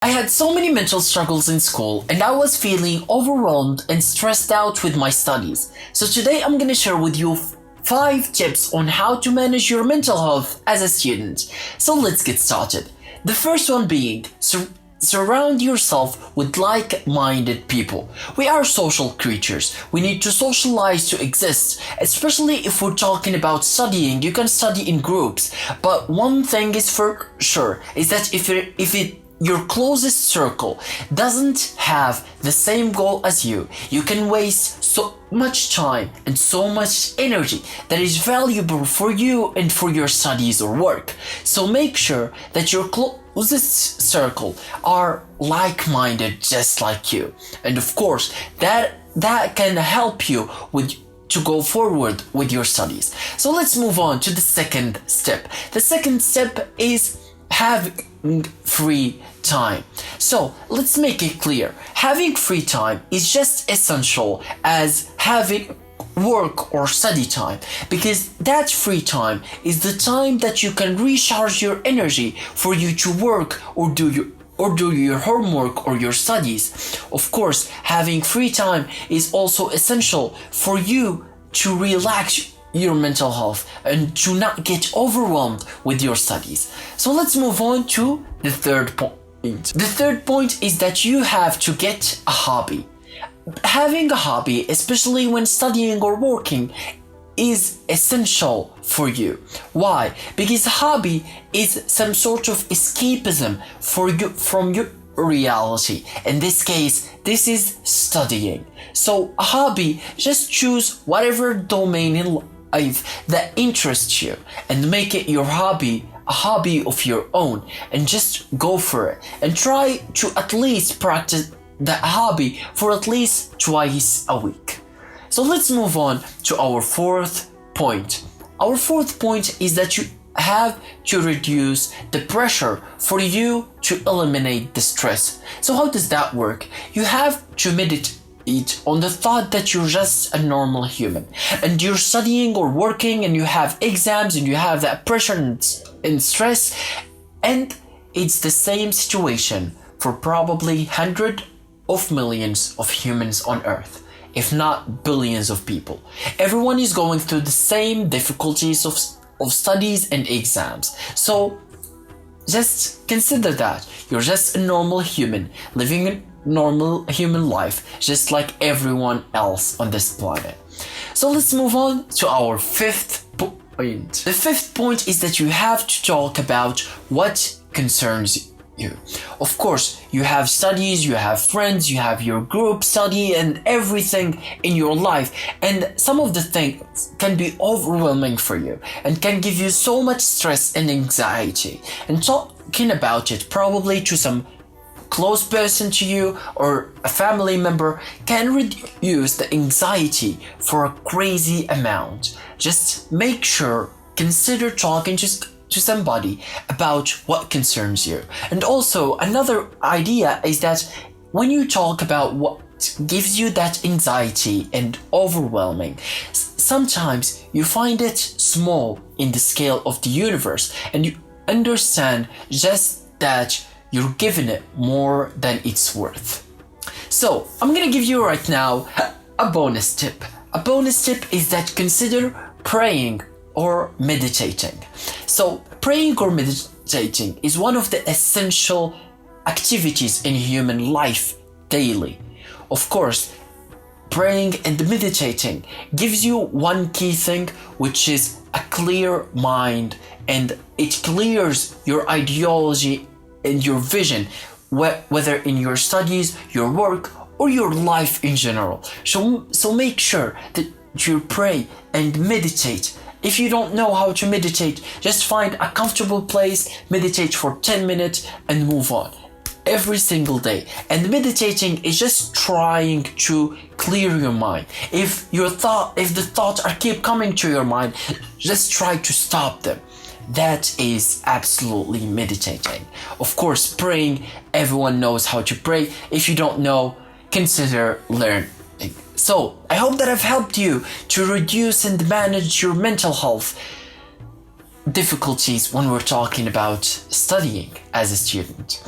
I had so many mental struggles in school and I was feeling overwhelmed and stressed out with my studies. So today I'm gonna share with you 5 tips on how to manage your mental health as a student. So let's get started. The first one being surround yourself with like-minded people. We are social creatures. We need to socialize to exist, especially if we're talking about studying. You can study in groups, but one thing is for sure is that if your closest circle doesn't have the same goal as you can waste so much time and so much energy that is valuable for you and for your studies or work. So make sure that your closest circle are like-minded just like you. And of course, that can help you to go forward with your studies. So let's move on to the second step. The second step is having free time. So let's make it clear. Having free time is just essential as having work or study time, because that free time is the time that you can recharge your energy for you to work or do your homework or your studies. Of course, having free time is also essential for you to relax your mental health and to not get overwhelmed with your studies. So let's move on to the third point. The third point is that you have to get a hobby. Having a hobby, especially when studying or working, is essential for you. Why? Because a hobby is some sort of escapism for you from your reality. In this case, this is studying. So a hobby, just choose whatever domain in life that interests you and make it your hobby, a hobby of your own, and just go for it and try to at least practice that hobby for at least twice a week. So let's move on to our fourth point. Our fourth point is that you have to reduce the pressure for you to eliminate the stress. So how does that work? You have to meditate on the thought that you're just a normal human and you're studying or working and you have exams and you have that pressure and stress, and it's the same situation for probably hundreds of millions of humans on earth, if not billions of people. Everyone is going through the same difficulties of studies and exams. So just consider that you're just a normal human living a normal human life just like everyone else on this planet. So let's move on to our fifth point. The fifth point is that you have to talk about what concerns you. Of course, you have studies, you have friends, you have your group study and everything in your life, and some of the things can be overwhelming for you and can give you so much stress and anxiety. And talking about it probably to some close person to you or a family member can reduce the anxiety for a crazy amount. Just make sure, consider talking to somebody about what concerns you. And also another idea is that when you talk about what gives you that anxiety and overwhelming, sometimes you find it small in the scale of the universe and you understand just that you're giving it more than it's worth. So I'm gonna give you right now a bonus tip. A bonus tip is that consider praying or meditating. So praying or meditating is one of the essential activities in human life daily. Of course, praying and meditating gives you one key thing, which is a clear mind, and it clears your ideology and your vision, whether in your studies, your work, or your life in general. So make sure that you pray and meditate. If you don't know how to meditate, just find a comfortable place, meditate for 10 minutes and move on every single day. And meditating is just trying to clear your mind. If the thoughts keep coming to your mind, just try to stop them. That is absolutely meditating. Of course, praying, everyone knows how to pray. If you don't know, consider learning. So, I hope that I've helped you to reduce and manage your mental health difficulties when we're talking about studying as a student.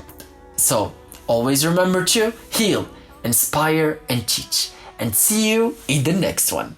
So, Always remember to heal, inspire, and teach. And see you in the next one.